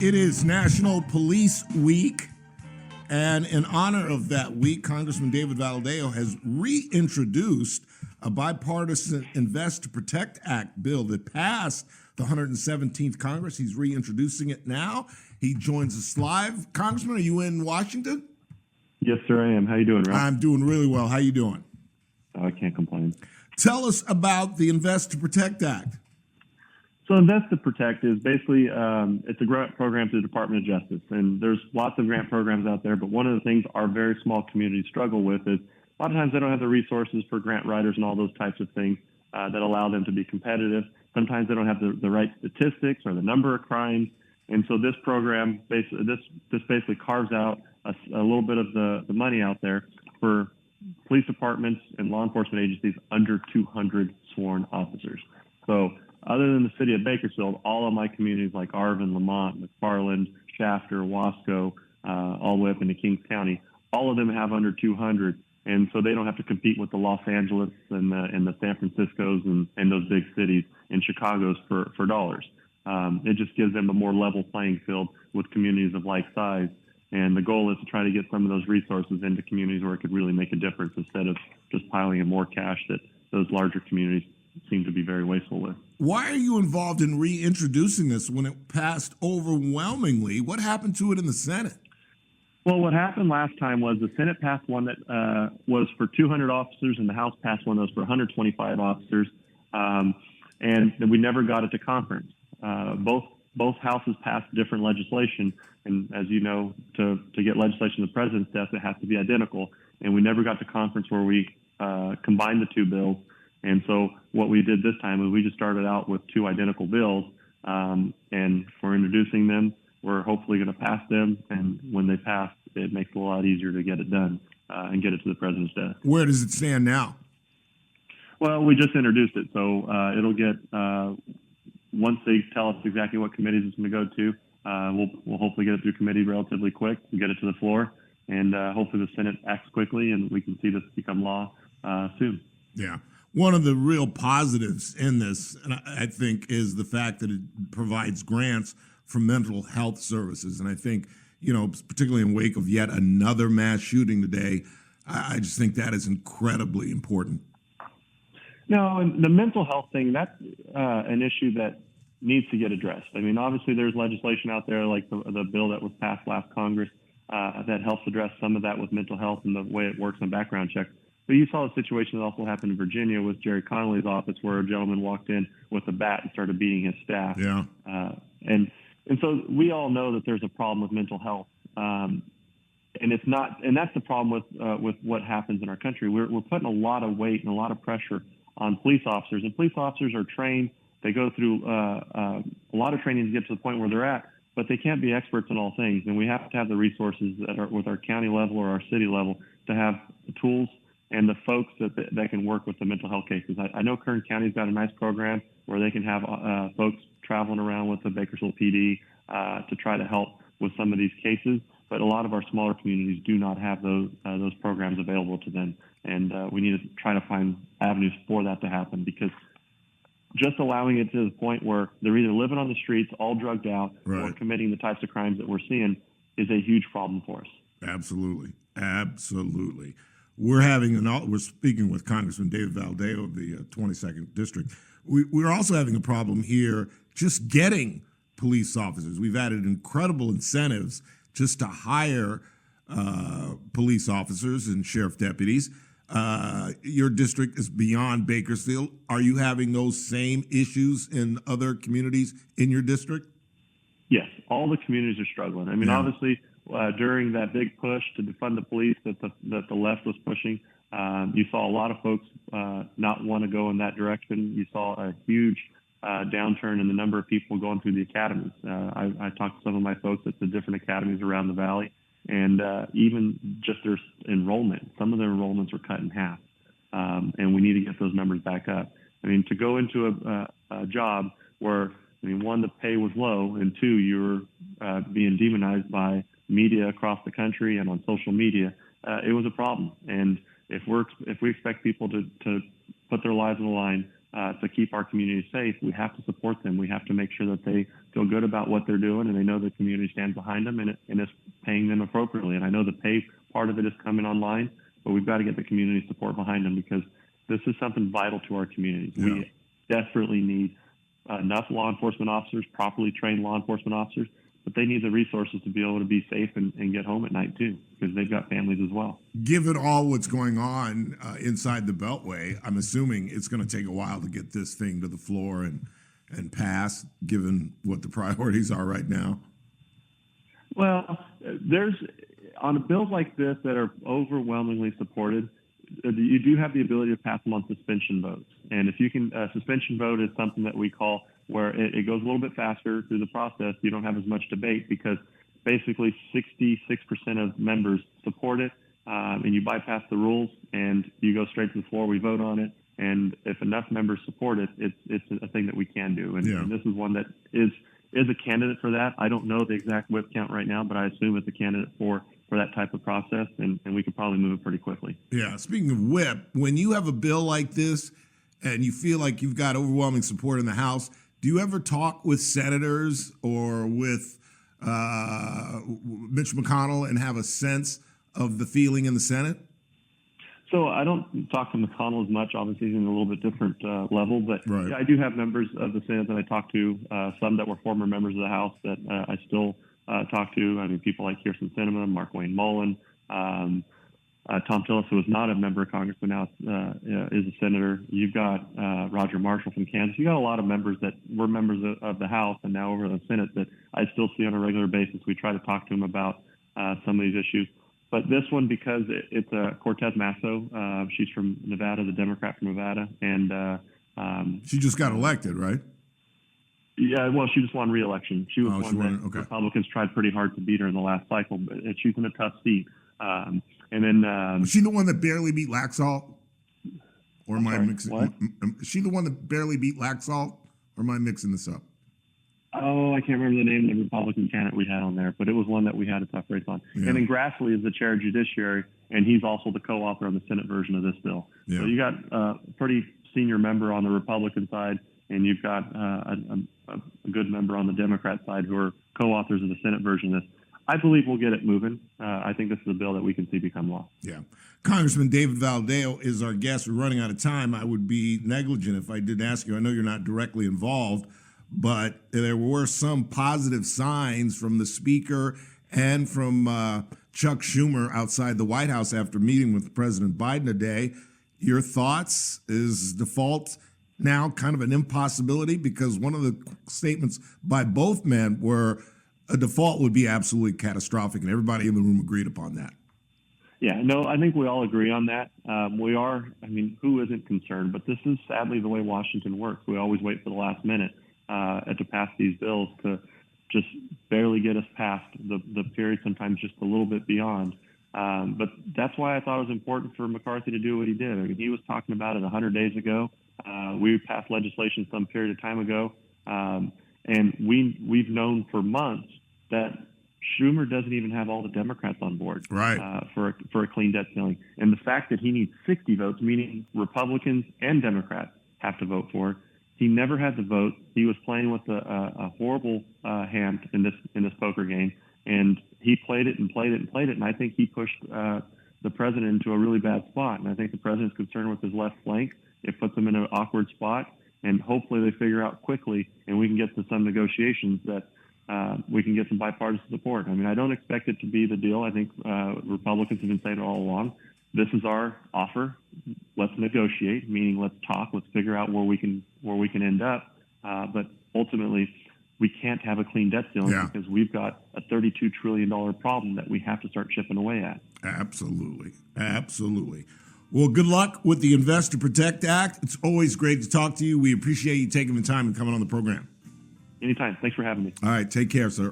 It is National Police Week, and in honor of that week, Congressman David Valadao has reintroduced a bipartisan Invest to Protect Act bill that passed the 117th Congress. He's reintroducing it now. He joins us live. Congressman, are you in Washington? Yes, sir, I am. How you doing, Ralph? I'm doing really well. How you doing? Oh, I can't complain. Tell us about the Invest to Protect Act. So Invest to Protect is basically, it's a grant program through the Department of Justice. And there's lots of grant programs out there, but one of the things our very small communities struggle with is a lot of times they don't have the resources for grant writers and all those types of things that allow them to be competitive. Sometimes they don't have the right statistics or the number of crimes. And so this program, this basically carves out a little bit of the money out there for police departments and law enforcement agencies under 200 sworn officers. So other than the city of Bakersfield, all of my communities like Arvin, Lamont, McFarland, Shafter, Wasco, all the way up into Kings County, all of them have under 200. And so they don't have to compete with the Los Angeles and the San Franciscos and those big cities and Chicago's for dollars. It just gives them a more level playing field with communities of like size. And the goal is to try to get some of those resources into communities where it could really make a difference instead of just piling in more cash that those larger communities seem to be very wasteful with. Why are you involved in reintroducing this when it passed overwhelmingly? What happened to it in the Senate? Well, what happened last time was the Senate passed one that was for 200 officers, and the House passed one that was for 125 officers, and we never got it to conference. Both houses passed different legislation, and as you know, to get legislation to the president's desk, it has to be identical, and we never got to conference where we combined the two bills. And so what we did this time is we just started out with two identical bills, and we're introducing them. We're hopefully going to pass them, and when they pass, it makes it a lot easier to get it done and get it to the president's desk. Where does it stand now? Well, we just introduced it, so it'll get once they tell us exactly what committees it's going to go to. We'll hopefully get it through committee relatively quick and get it to the floor, and hopefully the Senate acts quickly, and we can see this become law soon. Yeah. One of the real positives in this, and I think, is the fact that it provides grants for mental health services. And I think, particularly in wake of yet another mass shooting today, I just think that is incredibly important. No, and the mental health thing, that's an issue that needs to get addressed. I mean, obviously there's legislation out there like the bill that was passed last Congress that helps address some of that with mental health and the way it works in background checks. But you saw a situation that also happened in Virginia with Jerry Connolly's office where a gentleman walked in with a bat and started beating his staff. Yeah. And so we all know that there's a problem with mental health. And it's not, and that's the problem with what happens in our country. We're putting a lot of weight and a lot of pressure on police officers, and police officers are trained. They go through a lot of training to get to the point where they're at, but they can't be experts in all things. And we have to have the resources that are with our county level or our city level to have the tools and the folks that can work with the mental health cases. I know Kern County's got a nice program where they can have folks traveling around with the Bakersfield PD to try to help with some of these cases, but a lot of our smaller communities do not have those programs available to them, and we need to try to find avenues for that to happen, because just allowing it to the point where they're either living on the streets, all drugged out, right, or committing the types of crimes that we're seeing is a huge problem for us. Absolutely. We're speaking with Congressman David Valadao of the 22nd District. We're also having a problem here just getting police officers. We've added incredible incentives just to hire police officers and sheriff deputies. Your district is beyond Bakersfield. Are you having those same issues in other communities in your district? Yes, all the communities are struggling. I mean, obviously, during that big push to defund the police that the left was pushing, you saw a lot of folks not want to go in that direction. You saw a huge downturn in the number of people going through the academies. I talked to some of my folks at the different academies around the valley, and even just their enrollment, some of their enrollments were cut in half, and we need to get those numbers back up. I mean, to go into a job where, one, the pay was low, and two, you were being demonized by media across the country and on social media, it was a problem. And if we expect people to put their lives on the line to keep our community safe, we have to support them. We have to make sure that they feel good about what they're doing and they know the community stands behind them and is paying them appropriately. And I know the pay part of it is coming online, but we've got to get the community support behind them because this is something vital to our communities. Yeah. We desperately need enough law enforcement officers, properly trained law enforcement officers, but they need the resources to be able to be safe and get home at night too, because they've got families as well. Given all what's going on inside the Beltway, I'm assuming it's going to take a while to get this thing to the floor and pass, given what the priorities are right now. Well, there's on a bills like this that are overwhelmingly supported, you do have the ability to pass them on suspension votes. And if you can, suspension vote is something that we call where it goes a little bit faster through the process. You don't have as much debate because basically 66% of members support it, and you bypass the rules and you go straight to the floor. We vote on it, and if enough members support it, it's a thing that we can do. And this is one that is a candidate for that. I don't know the exact whip count right now, but I assume it's a candidate for that type of process, and we could probably move it pretty quickly. Yeah. Speaking of whip, when you have a bill like this and you feel like you've got overwhelming support in the House, do you ever talk with senators or with Mitch McConnell and have a sense of the feeling in the Senate? So I don't talk to McConnell as much. Obviously, he's in a little bit different level, but Right. yeah, I do have members of the Senate that I talk to, some that were former members of the House that I still talk to. I mean, people like Kirsten Sinema, Mark Wayne Mullen, Tom Tillis, who was not a member of Congress, but now is a senator. You've got Roger Marshall from Kansas. You got a lot of members that were members of the House and now over the Senate that I still see on a regular basis. We try to talk to them about some of these issues. But this one, because it's Cortez Masto, she's from Nevada, the Democrat from Nevada, and She just got elected, right? yeah, well, she just won re-election. She was one that okay. Republicans tried pretty hard to beat her in the last cycle, but she's in a tough seat. And then Was she the one that barely beat Laxalt? Or am I sorry, mixing? what? Is she the one that barely beat Laxalt? Or am I mixing this up? Oh, I can't remember the name of the Republican candidate we had on there, but it was one that we had a tough race on. Yeah. And then Grassley is the chair of Judiciary, and he's also the co-author on the Senate version of this bill. Yeah. So you got a pretty senior member on the Republican side, and you've got a good member on the Democrat side who are co-authors of the Senate version of this. I believe we'll get it moving. I think this is a bill that we can see become law. Yeah. Congressman David Valadao is our guest. We're running out of time. I would be negligent if I didn't ask you. I know you're not directly involved, but there were some positive signs from the Speaker and from Chuck Schumer outside the White House after meeting with President Biden today. Your thoughts? Is default now kind of an impossibility? Because one of the statements by both men were a default would be absolutely catastrophic, and everybody in the room agreed upon that. Yeah, no, I think we all agree on that. We are, I mean, who isn't concerned? But this is sadly the way Washington works. We always wait for the last minute to pass these bills to just barely get us past the period, sometimes just a little bit beyond. But that's why I thought it was important for McCarthy to do what he did. I mean, he was talking about it 100 days ago. We passed legislation some period of time ago. And we've known for months that Schumer doesn't even have all the Democrats on board Right. For a clean debt ceiling. And the fact that he needs 60 votes, meaning Republicans and Democrats have to vote for it, he never had the vote. He was playing with a horrible hand in this poker game, and he played it and played it and played it. And I think he pushed the president into a really bad spot. And I think the president's concerned with his left flank. It puts him in an awkward spot. And hopefully they figure out quickly, and we can get to some negotiations that we can get some bipartisan support. I mean, I don't expect it to be the deal. I think Republicans have been saying it all along. This is our offer. Let's negotiate, meaning let's talk. Let's figure out where we can end up. But ultimately, we can't have a clean debt ceiling because we've got a $32 trillion problem that we have to start chipping away at. Absolutely. Absolutely. Well, good luck with the Invest to Protect Act. It's always great to talk to you. We appreciate you taking the time and coming on the program. Anytime. Thanks for having me. All right. Take care, sir.